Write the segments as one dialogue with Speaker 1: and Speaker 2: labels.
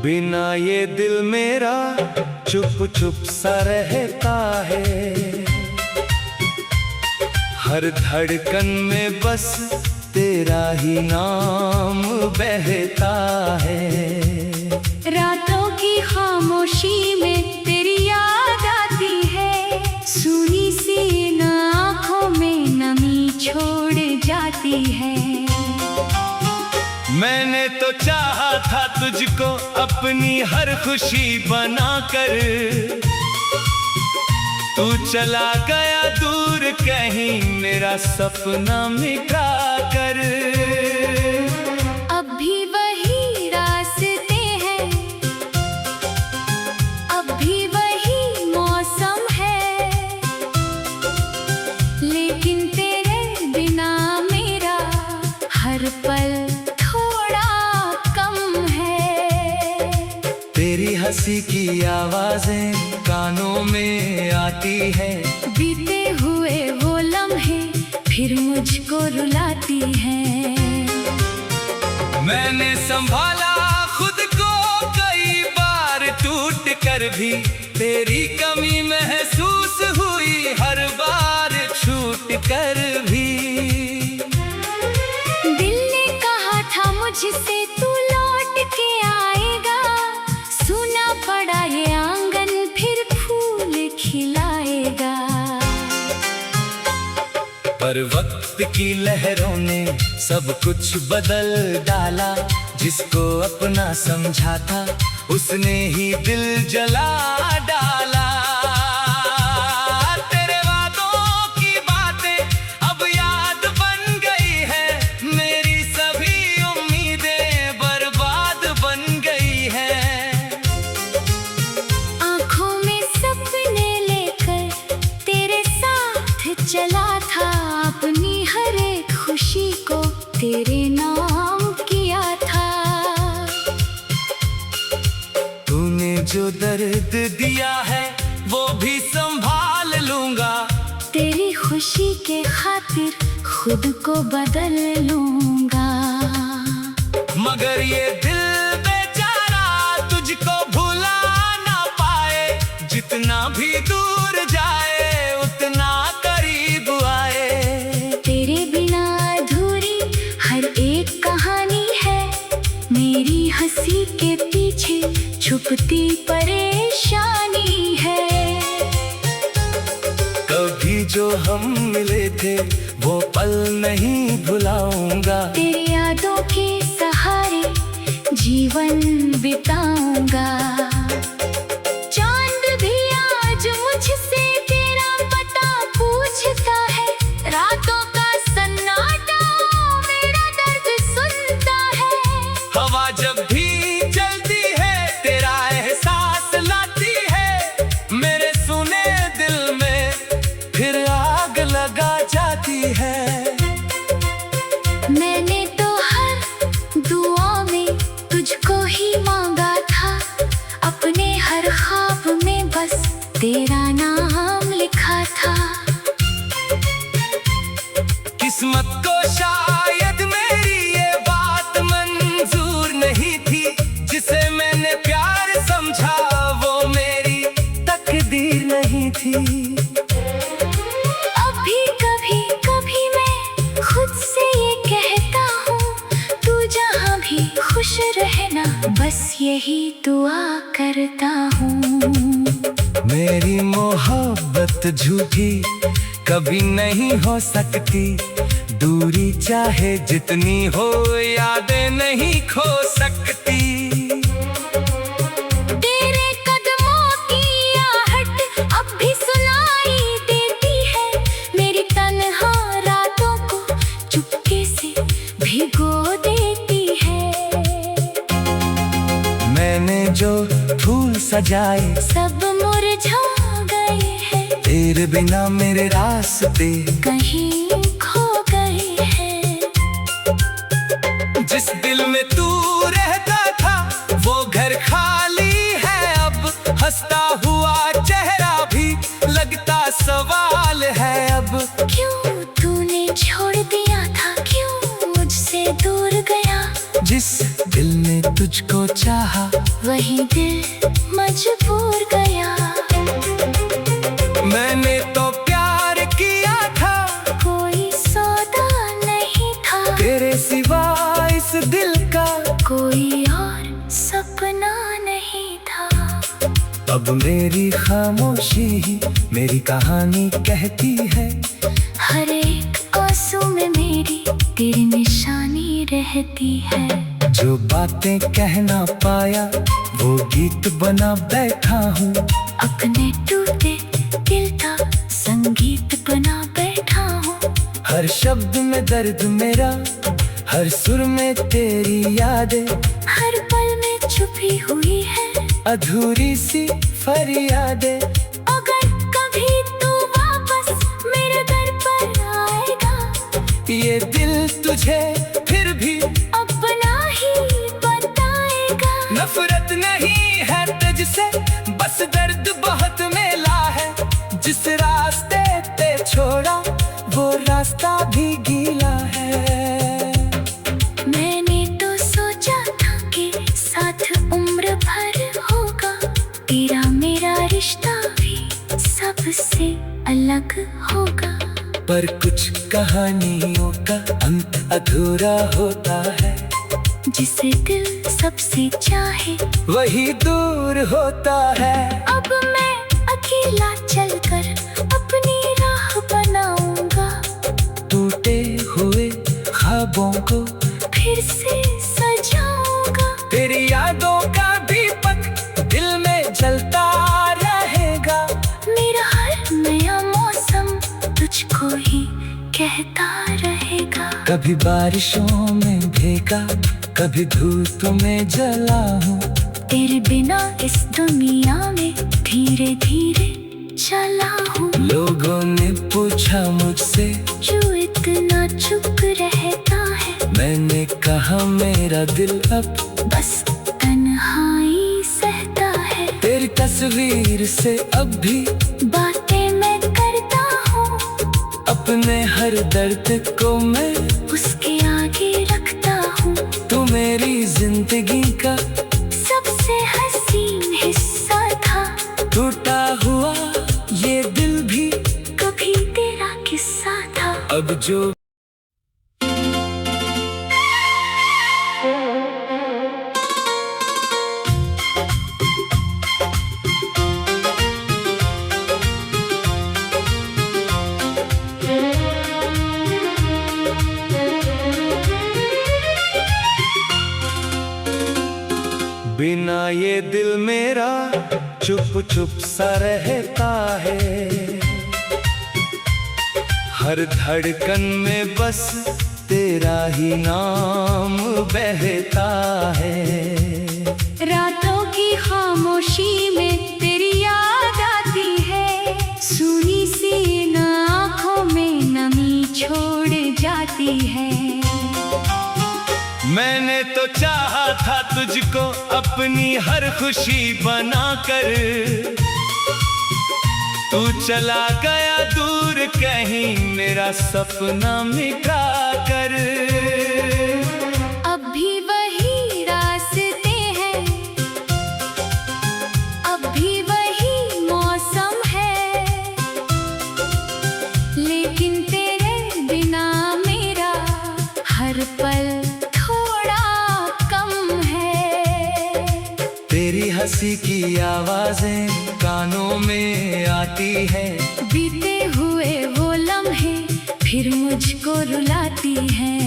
Speaker 1: बिना ये दिल मेरा चुप चुप सा रहता है। हर धड़कन में बस तेरा ही नाम बहता है।
Speaker 2: रातों की खामोशी में तेरी याद आती है, सुनी सी इन आँखों में नमी छोड़ जाती है।
Speaker 1: मैंने तो चाहा था तुझको अपनी हर खुशी बनाकर, तू चला गया दूर कहीं मेरा सपना मिटा कर।
Speaker 2: अब भी वही रास्ते हैं, अब भी वही मौसम है, लेकिन तेरे बिना मेरा हर पल
Speaker 1: तेरी हंसी की आवाजें कानों में आती है।
Speaker 2: बीते हुए वो लम्हे फिर मुझको रुलाती है।
Speaker 1: मैंने संभाला खुद को कई बार टूट कर भी, तेरी कमी महसूस हुई हर बार छूट कर भी।
Speaker 2: दिल ने कहा था मुझसे तू लौट के आएगा, सुना पड़ा ये आंगन फिर फूल खिलाएगा।
Speaker 1: पर वक्त की लहरों ने सब कुछ बदल डाला, जिसको अपना समझा था उसने ही दिल जला डाला। तेरे वादों की बातें अब याद बन गई है, मेरी सभी उम्मीदें बर्बाद बन गई है।
Speaker 2: आँखों में सपने लेकर तेरे साथ चला था, अपनी हर एक खुशी को तेरे नाम किया था।
Speaker 1: तूने जो दर्द दिया है वो भी संभाल लूंगा,
Speaker 2: तेरी खुशी के खातिर खुद को बदल लूंगा।
Speaker 1: मगर ये दिल बेचारा तुझको भुला ना पाए, जितना भी दूर जाए उतना करीब आए।
Speaker 2: तेरे बिना अधूरी हर एक कहानी है, मेरी हंसी के पीछे छुपती परेशानी है।
Speaker 1: कभी जो हम मिले थे वो पल नहीं भुलाऊंगा,
Speaker 2: तेरी यादों के सहारे जीवन बिताऊंगा। चांद भी आज मुझसे तेरा पता पूछता है, रातों का सन्नाटा मेरा दर्द सुनता है।
Speaker 1: हवा जब भी चलती है तेरा एहसास लाती है, मेरे सुने दिल में फिर आग लगा जाती है।
Speaker 2: मैंने तो हर दुआ में तुझको ही मांगा था, अपने हर ख्वाब में बस तेरा नाम लिखा था।
Speaker 1: किस्मत को शायद मेरी ये बात मंजूर नहीं थी, जिसे मैंने प्यार समझा वो मेरी तकदीर नहीं थी।
Speaker 2: अभी कभी कभी मैं खुद से ये कहता हूँ, तू जहाँ भी खुश रहना बस यही दुआ करता हूँ।
Speaker 1: मेरी मोहब्बत झूठी कभी नहीं हो सकती, दूरी चाहे जितनी हो यादें नहीं खो सकती।
Speaker 2: तेरे कदमों की आहट अब भी सुनाई देती है, मेरी तन्हा रातों को चुपके से भिगो देती है।
Speaker 1: मैंने जो फूल सजाए
Speaker 2: सब मुरझा गए हैं,
Speaker 1: तेरे बिना मेरे रास्ते
Speaker 2: कहीं खो गए हैं।
Speaker 1: जिस दिल में तू रहता था वो घर खाली है अब, हंसता हुआ चेहरा भी लगता सवाल है अब।
Speaker 2: क्यों तूने छोड़ दिया था, क्यों मुझसे दूर गया?
Speaker 1: जिस दिल ने तुझको चाहा
Speaker 2: वही दिल मजबूर गया।
Speaker 1: मैंने तो प्यार किया था,
Speaker 2: कोई सौदा नहीं था,
Speaker 1: तेरे सिवा इस दिल का
Speaker 2: कोई और सपना नहीं था।
Speaker 1: अब मेरी खामोशी ही मेरी कहानी कहती है,
Speaker 2: हर एक आंसू में मेरी तेरी निशानी रहती है।
Speaker 1: जो बातें कह ना पाया वो गीत बना बैठा हूँ,
Speaker 2: अपने टूटे दिल का संगीत बना बैठा हूँ।
Speaker 1: हर शब्द में दर्द मेरा, हर सुर में तेरी यादें,
Speaker 2: हर पल में छुपी हुई है
Speaker 1: अधूरी सी फरियादें।
Speaker 2: अगर कभी तू वापस मेरे दर पर आएगा,
Speaker 1: ये दिल तुझे फिर भी
Speaker 2: अपना ही बताएगा।
Speaker 1: नफरत नहीं है तुझसे, बस दर्द बहुत मेला है। जिस रास्ते पे छोड़ा वो रास्ता भी गीला है।
Speaker 2: मैंने तो सोचा था कि साथ उम्र भर होगा, तेरा मेरा रिश्ता भी सबसे अलग होगा।
Speaker 1: पर कुछ कहानियों का अंत अधूरा होता है,
Speaker 2: जिसे दिल सबसे चाहे
Speaker 1: वही दूर होता है।
Speaker 2: अब मैं अकेला चलकर अपनी राह बनाऊंगा,
Speaker 1: टूटे हुए ख्वाबों को
Speaker 2: फिर से सजाऊंगा।
Speaker 1: तेरी यादों का दीपक दिल में जलता रहेगा।
Speaker 2: मेरा हर नया मौसम तुझको ही कहता रहेगा।
Speaker 1: कभी बारिशों में भीगा, कभी धूप में जला हूँ,
Speaker 2: तेरे बिना इस दुनिया में धीरे धीरे चला हूँ।
Speaker 1: लोगों ने पूछा मुझसे
Speaker 2: जो इतना चुप रहता है,
Speaker 1: मैंने कहा मेरा दिल अब
Speaker 2: बस तन्हाई सहता है।
Speaker 1: तेरी तस्वीर से अब भी
Speaker 2: बातें मैं करता हूँ,
Speaker 1: अपने हर दर्द को मैं
Speaker 2: उसके आगे रखता हूँ।
Speaker 1: तू मेरी जिंदगी का
Speaker 2: सबसे हसीन हिस्सा था,
Speaker 1: टूटा हुआ ये दिल भी
Speaker 2: कभी तेरा किस्सा था।
Speaker 1: अब जो बिना ये दिल मेरा चुप चुप सा रहता है। हर धड़कन में बस तेरा ही नाम बहता है।
Speaker 2: रातों की खामोशी में तेरी याद आती है, सुनी सी इन आँखों में नमी छोड़ जाती है।
Speaker 1: मैंने तो चाहा था तुझको अपनी हर खुशी बनाकर, तू चला गया दूर कहीं मेरा सपना मिटा कर।
Speaker 2: अब भी वही रास्ते हैं, अब भी वही मौसम है, लेकिन तेरे बिना मेरा हर पल
Speaker 1: तेरी हंसी की आवाजें कानों में आती है,
Speaker 2: बीते हुए वो लम्हे फिर मुझको रुलाती है।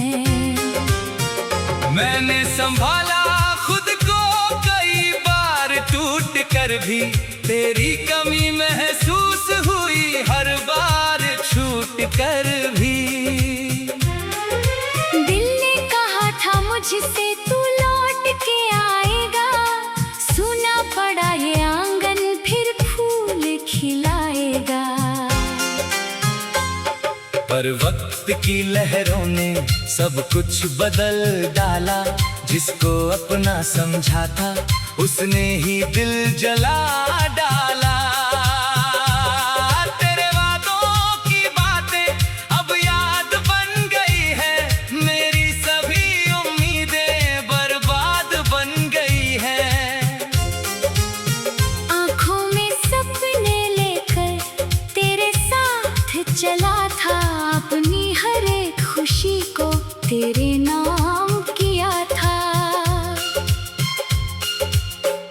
Speaker 1: मैंने संभाला खुद को कई बार टूट कर भी, तेरी कमी महसूस हुई हर बार छूट कर भी।
Speaker 2: दिल ने कहा था मुझसे तू लौट के आएगा, सुना पड़ा ये आंगन फिर फूल खिलाएगा।
Speaker 1: पर वक्त की लहरों ने सब कुछ बदल डाला, जिसको अपना समझा था उसने ही दिल जला डाला। तेरे वादों की बातें अब याद बन गई है, मेरी सभी उम्मीदें बर्बाद बन गई है।
Speaker 2: खुशी को तेरे नाम किया था।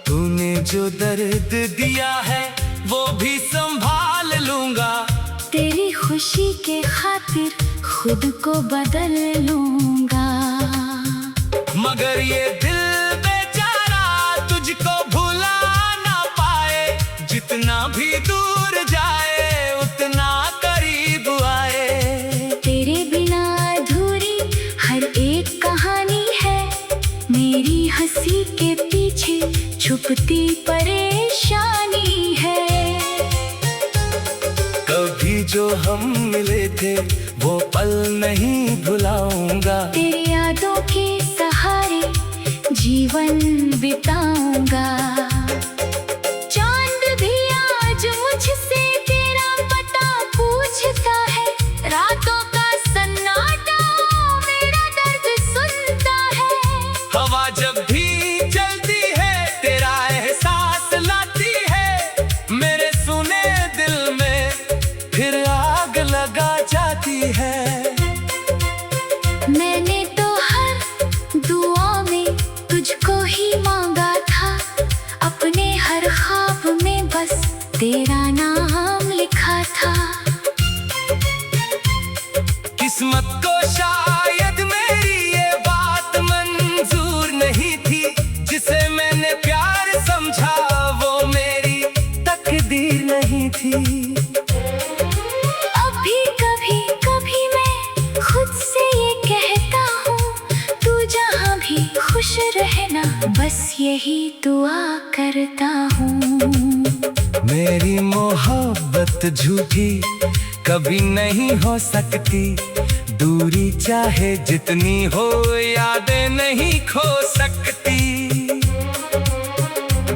Speaker 1: तूने जो दर्द दिया है वो भी संभाल लूंगा।
Speaker 2: तेरी खुशी के खातिर खुद को बदल लूंगा।
Speaker 1: मगर ये दिल बेचारा तुझको भुला ना पाए। जितना भी दूर जाए उतना करीब आए।
Speaker 2: तेरे बिना अधूरी हर एक कहानी है। मेरी हंसी के पीछे छुपती परेशानी है।
Speaker 1: कभी जो हम मिले थे वो पल नहीं भुलाऊंगा।
Speaker 2: तेरी यादों के सहारे जीवन बिताऊंगा। चांद भी आज मुझसे तेरा पता पूछता है। रातों का सन्नाटा मेरा दर्द सुनता है।
Speaker 1: हवा जब भी चलती है तेरा एहसास लाती है। मेरे सुने दिल में फिर आग लगा जाती है।
Speaker 2: मैंने तो हर दुआ में तुझको ही मांगा था। अपने हर ख्वाब में बस तेरा नाम लिखा था।
Speaker 1: किस्मत को शायद मेरी ये बात मंजूर नहीं थी। जिसे मैंने प्यार समझा वो मेरी तकदीर नहीं थी।
Speaker 2: अभी कभी कभी मैं खुद से ये कहता हूँ, तू जहाँ भी खुश रहना बस यही दुआ करता हूँ।
Speaker 1: मेरी मोहब्बत झूठी कभी नहीं हो सकती। दूरी चाहे जितनी हो यादें नहीं खो सकती।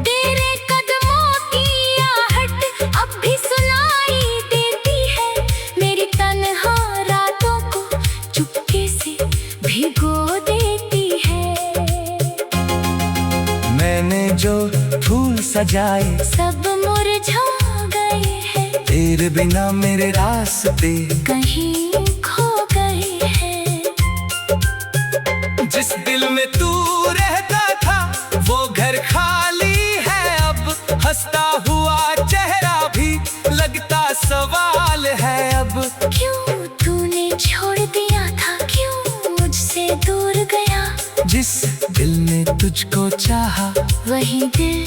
Speaker 2: तेरे कदमों की आहट अब भी सुनाई देती है। मेरी तन्हा रातों को चुपके से भिगो देती है।
Speaker 1: मैंने जो फूल सजाए
Speaker 2: सब मुरझा गए हैं।
Speaker 1: तेरे बिना मेरे रास्ते
Speaker 2: कहीं खो गए हैं।
Speaker 1: जिस दिल में तू रहता था वो घर खाली है अब। हंसता हुआ चेहरा भी लगता सवाल है अब।
Speaker 2: क्यों तूने छोड़ दिया था, क्यों मुझसे दूर गया।
Speaker 1: जिस दिल ने तुझको चाहा
Speaker 2: वही दिल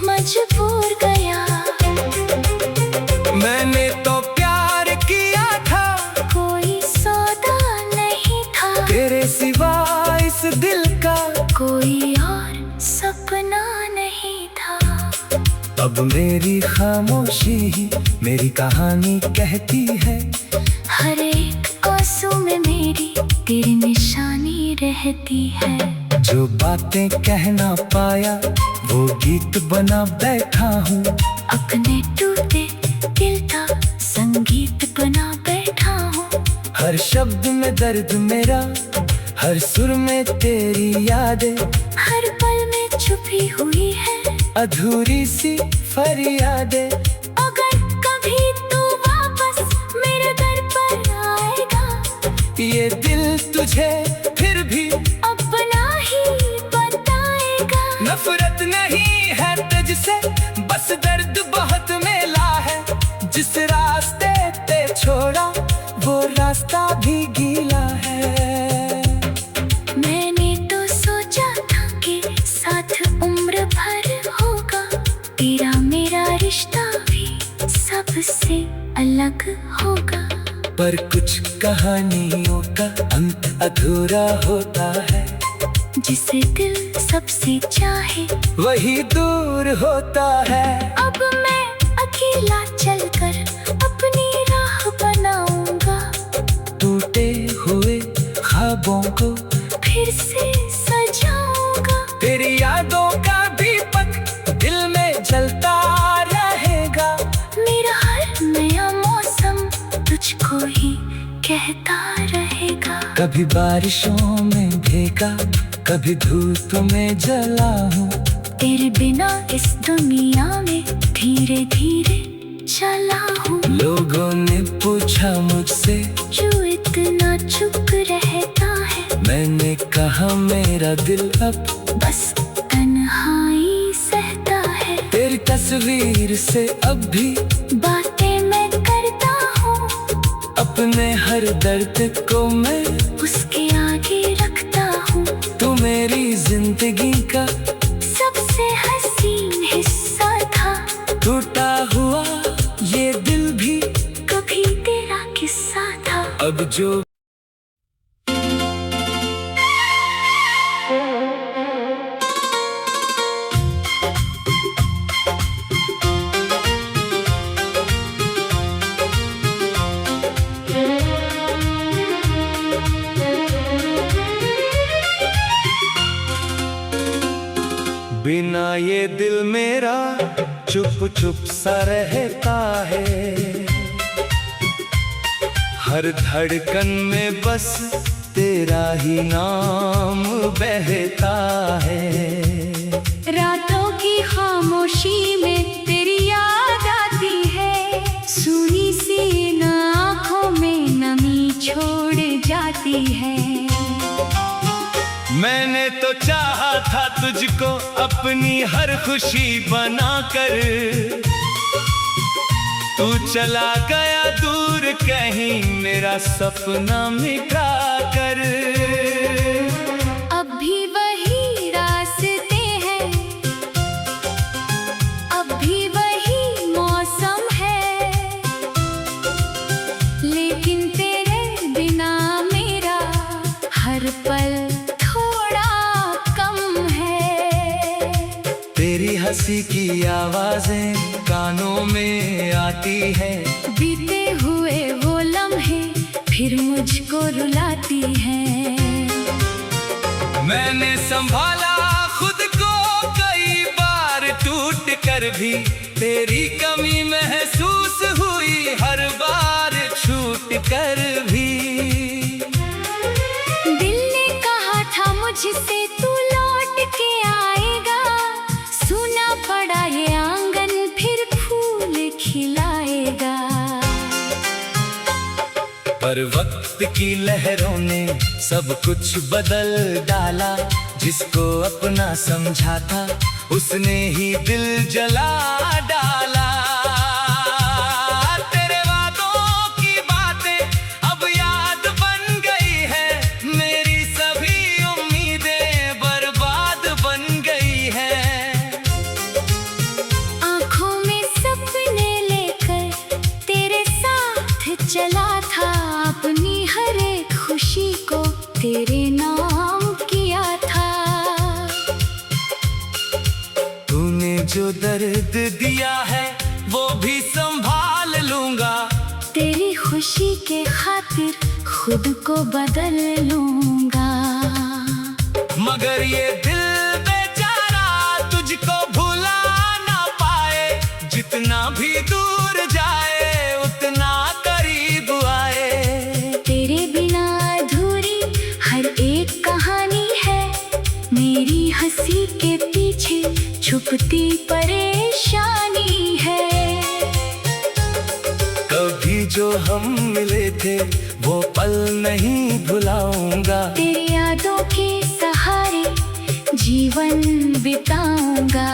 Speaker 2: मजबूर गया।
Speaker 1: मैंने तो प्यार किया था
Speaker 2: कोई सौदा नहीं था।
Speaker 1: तेरे सिवा इस दिल का
Speaker 2: कोई और सपना नहीं था।
Speaker 1: अब मेरी खामोशी ही मेरी कहानी कहती है।
Speaker 2: हर एक आंसू में मेरी तेरी निशानी रहती है।
Speaker 1: जो बातें कह ना पाया वो गीत बना बैठा हूँ।
Speaker 2: अपने टूटे दिल का संगीत बना बैठा हूँ।
Speaker 1: हर शब्द में दर्द मेरा, हर सुर में तेरी यादें।
Speaker 2: हर पल में छुपी हुई है
Speaker 1: अधूरी सी फरियादें।
Speaker 2: अगर कभी तू वापस मेरे दर पर आएगा,
Speaker 1: ये दिल तुझे फिर भी
Speaker 2: अपना ही बताएगा।
Speaker 1: नफरत नहीं है तुझसे बस दर्द बहुत मेला है। जिस रास्ते पे छोड़ा वो रास्ता भी गीला है।
Speaker 2: मैंने तो सोचा था कि साथ उम्र भर होगा। तेरा मेरा रिश्ता भी सबसे अलग होगा।
Speaker 1: पर कुछ कहानियों का अंत अधूरा होता है।
Speaker 2: जिसे दिल सबसे चाहे
Speaker 1: वही दूर होता है।
Speaker 2: अब मैं अकेला चलकर अपनी राह बनाऊंगा।
Speaker 1: टूटे हुए ख्वाबों को
Speaker 2: फिर से सजाऊंगा।
Speaker 1: तेरी यादों का दीपक दिल में जलता रहेगा।
Speaker 2: मेरा हर नया मौसम तुझको ही कहता रहेगा।
Speaker 1: कभी बारिशों में भीगा, कभी धूप में जला हूँ।
Speaker 2: तेरे बिना इस दुनिया में धीरे धीरे चला हूँ।
Speaker 1: लोगों ने पूछा मुझसे
Speaker 2: जो इतना कितना चुप रहता है।
Speaker 1: मैंने कहा मेरा दिल अब
Speaker 2: बस तन्हाई सहता है।
Speaker 1: तेरी तस्वीर से अब भी
Speaker 2: बातें मैं करता हूँ,
Speaker 1: अपने हर दर्द को मैं
Speaker 2: उसके आगे रखता हूँ।
Speaker 1: तू मेरी जिंदगी का
Speaker 2: सबसे हसीन हिस्सा था।
Speaker 1: टूटा हुआ ये दिल भी
Speaker 2: कभी तेरा किस्सा था।
Speaker 1: अब जो बिना ये दिल मेरा चुप चुप सा रहता है। हर धड़कन में बस तेरा ही नाम बहता है।
Speaker 2: रातों की खामोशी में तेरी याद आती है। सुनी सी इन आँखों में नमी छोड़ जाती है।
Speaker 1: मैंने तो चाहा था तुझको अपनी हर खुशी बनाकर, तू चला गया दूर कहीं मेरा सपना मिटा कर।
Speaker 2: अब भी वही रास्ते हैं, अब भी वही मौसम है, लेकिन तेरे बिना मेरा हर पल
Speaker 1: तेरी हंसी की आवाजें कानों में आती है।
Speaker 2: बीते हुए वो लम्हे फिर मुझको रुलाती है।
Speaker 1: मैंने संभाला खुद को कई बार टूट कर भी, तेरी कमी महसूस हुई हर बार छूट कर भी।
Speaker 2: दिल ने कहा था मुझसे तू लौट के आएगा, सुना पड़ा ये आंगन फिर फूल खिलाएगा।
Speaker 1: पर वक्त की लहरों ने सब कुछ बदल डाला। जिसको अपना समझा था उसने ही दिल जला डाला। तेरे वादों की बातें अब याद बन गई है, मेरी सभी उम्मीदें बर्बाद बन गई है।
Speaker 2: चला था अपनी हर एक खुशी को तेरे नाम किया था।
Speaker 1: तूने जो दर्द दिया है वो भी संभाल लूंगा।
Speaker 2: तेरी खुशी के खातिर खुद को बदल लूंगा।
Speaker 1: मगर ये दिल बेचारा तुझको भुला ना पाए। जितना भी दूर जाए उतना करीब आए।
Speaker 2: तेरे बिना अधूरी हर एक कहानी है। मेरी हंसी के पीछे छुपती परेशानी है।
Speaker 1: कभी जो हम मिले थे वो पल नहीं भुलाऊंगा।
Speaker 2: तेरी यादों के सहारे जीवन बिताऊंगा।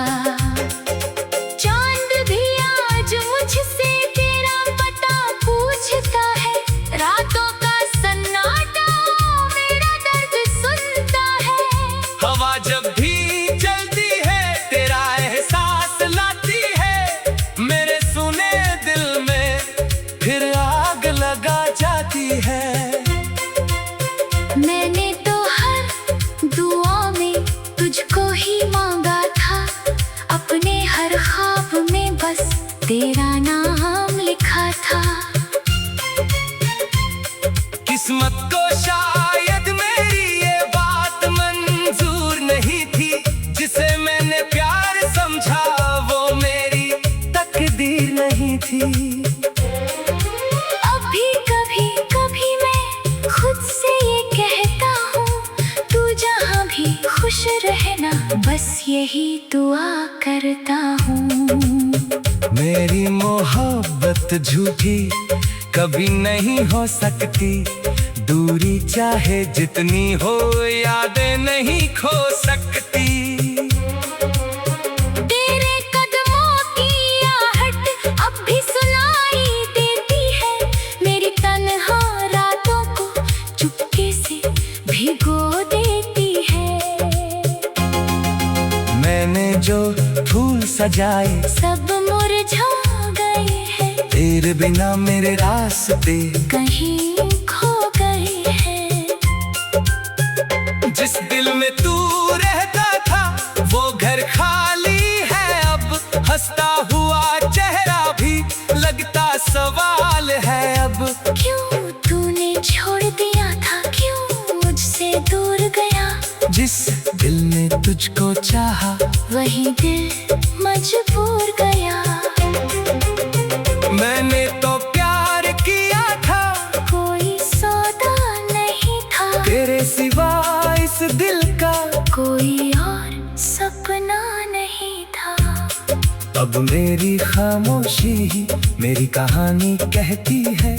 Speaker 2: चांद भी आज मुझसे तेरा पता पूछता है। रातों का सन्नाटा मेरा दर्द सुनता है।
Speaker 1: हवा जब भी चलती है तेरा एहसास लाती है। मेरे सुने दिल में फिर आग लगा जाती है।
Speaker 2: मैंने तो हर दुआ में तुझको ही मांगा था। अपने हर ख्वाब में बस तेरा नाम लिखा था।
Speaker 1: किस्मत को शायद मेरी ये बात मंजूर नहीं थी। जिसे मैंने प्यार समझा वो मेरी तकदीर नहीं थी।
Speaker 2: अभी कभी कभी मैं खुद से ये कहता हूँ, तू जहाँ भी खुश रहना बस यही दुआ करता हूँ।
Speaker 1: मेरी मोहब्बत झूठी कभी नहीं हो सकती। दूरी चाहे जितनी हो, यादें नहीं खो सकती।
Speaker 2: तेरे कदमों की आहट अब भी सुनाई देती है, मेरी तन्हा रातों को चुपके से भिगो देती है।
Speaker 1: मैंने जो फूल सजाए
Speaker 2: सब मुरझा गए हैं,
Speaker 1: तेरे बिना मेरे रास्ते
Speaker 2: कहीं खो गए हैं।
Speaker 1: जिस दिल में तू रहता था वो घर खाली है अब, हंसता हुआ चेहरा भी लगता सवाल है अब।
Speaker 2: क्यों तूने छोड़ दिया था, क्यों मुझसे दूर गया?
Speaker 1: जिस दिल ने तुझको चाहा
Speaker 2: वही दिल मजबूर गया।
Speaker 1: मैंने तो प्यार किया था,
Speaker 2: कोई सौदा नहीं था,
Speaker 1: तेरे सिवा इस दिल का
Speaker 2: कोई और सपना नहीं था।
Speaker 1: अब मेरी खामोशी ही मेरी कहानी कहती है,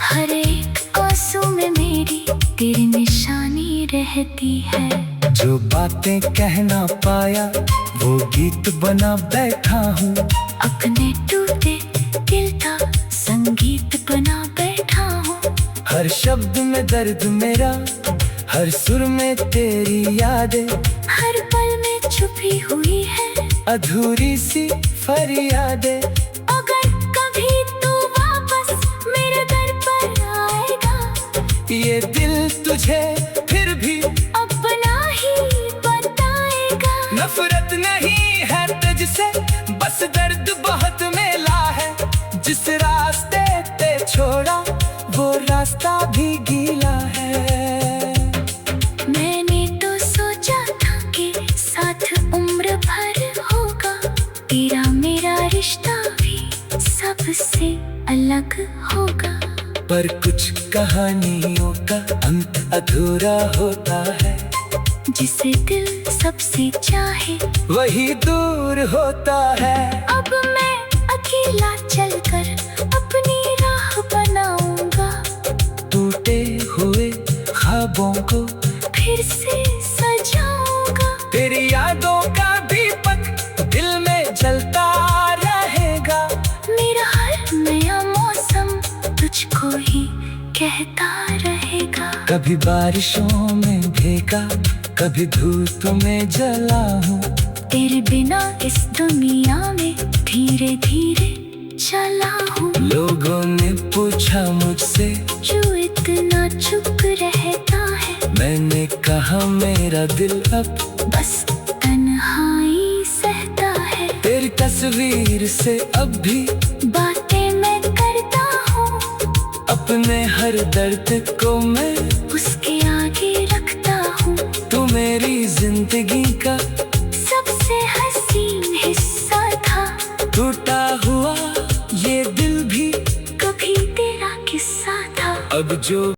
Speaker 2: हर एक आंसू में मेरी तेरी निशानी रहती है।
Speaker 1: जो बातें कह ना पाया वो गीत बना बैठा हूँ।
Speaker 2: अपने टूटे दिल का संगीत बना बैठा हूँ।
Speaker 1: हर शब्द में दर्द मेरा, हर सुर में तेरी यादें,
Speaker 2: हर पल में छुपी हुई है
Speaker 1: अधूरी सी फरियादें।
Speaker 2: अगर कभी तू वापस मेरे दर पर आएगा,
Speaker 1: ये दिल तुझे फिर भी
Speaker 2: अपना ही बताएगा।
Speaker 1: नफरत नहीं है तुझसे, बस दर्द बहुत मेला है। जिस रास्ते पे छोड़ा वो रास्ता भी गीला है।
Speaker 2: मैंने तो सोचा था कि साथ उम्र भर होगा, तेरा मेरा रिश्ता भी सबसे अलग होगा।
Speaker 1: पर कुछ कहानियों का अंत अधूरा होता है,
Speaker 2: जिसे दिल सबसे चाहे
Speaker 1: वही दूर होता है।
Speaker 2: अब मैं अकेला चलकर अपनी राह बनाऊंगा,
Speaker 1: टूटे हुए ख्वाबों को
Speaker 2: फिर से सजाऊंगा।
Speaker 1: तेरी यादों का दीपक दिल में जलता रहेगा।
Speaker 2: मेरा हर नया मौसम तुझको ही कहता रहेगा।
Speaker 1: कभी बारिशों में भीगा, कभी धूप में जला हूँ।
Speaker 2: तेरे बिना इस दुनिया में धीरे धीरे चला हूँ।
Speaker 1: लोगों ने पूछा मुझसे
Speaker 2: जो इतना चुप रहता है,
Speaker 1: मैंने कहा मेरा दिल अब
Speaker 2: बस तन्हाई सहता है।
Speaker 1: तेरी तस्वीर से अब भी
Speaker 2: बातें मैं करता हूँ,
Speaker 1: अपने हर दर्द को मैं
Speaker 2: उसके आगे रखता हूँ।
Speaker 1: तू मेरी जिंदगी का
Speaker 2: सबसे हसीन हिस्सा था,
Speaker 1: टूटा हुआ ये दिल भी
Speaker 2: कभी तेरा किस्सा था।
Speaker 1: अब जो